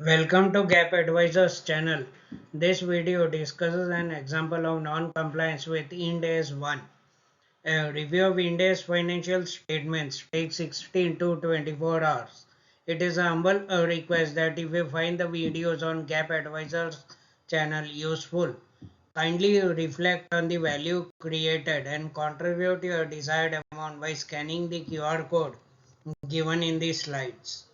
Welcome to GAAP Advisors channel. This video discusses an example of non-compliance with Ind AS 1. A review of Ind AS financial statements takes 16 to 24 hours. It is a humble request that if you find the videos on GAAP Advisors channel useful, kindly reflect on the value created and contribute your desired amount by scanning the QR code given in the slides.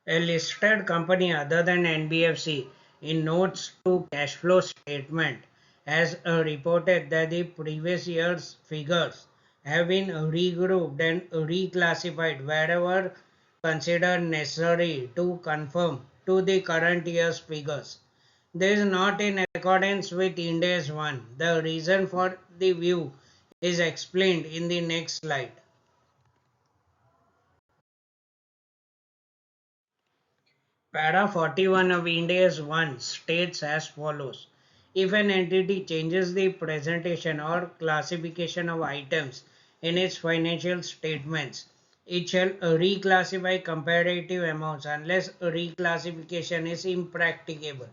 A listed company other than NBFC in notes to cash flow statement has reported that the previous year's figures have been regrouped and reclassified wherever considered necessary to conform to the current year's figures. This is not in accordance with Ind AS 1. The reason for the view is explained in the next slide. Para 41 of Ind AS 1 states as follows. If an entity changes the presentation or classification of items in its financial statements, it shall reclassify comparative amounts unless reclassification is impracticable.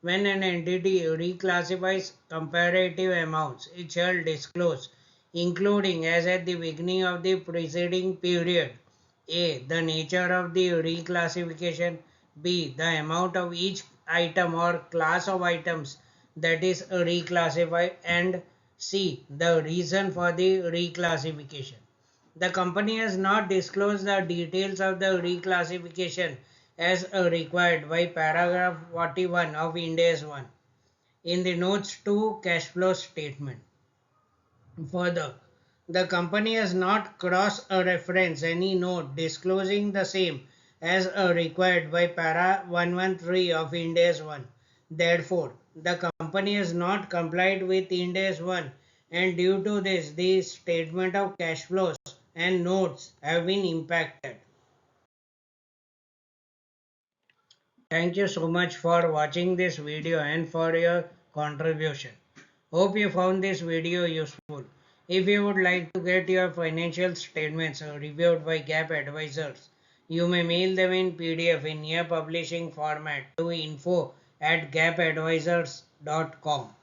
When an entity reclassifies comparative amounts, it shall disclose, including as at the beginning of the preceding period, A. The nature of the reclassification, B. The amount of each item or class of items that is reclassified, and C. The reason for the reclassification. The company has not disclosed the details of the reclassification as required by paragraph 41 of Ind AS 1 in the notes to cash flow statement. Further, the company has not cross-referenced any note disclosing the same as required by para 113 of Ind AS 1. Therefore, the company has not complied with Ind AS 1, and due to this, the statement of cash flows and notes have been impacted. Thank you so much for watching this video and for your contribution. Hope you found this video useful. If you would like to get your financial statements reviewed by GAAP advisors, you may mail them in PDF in near publishing format to info@gapadvisors.com.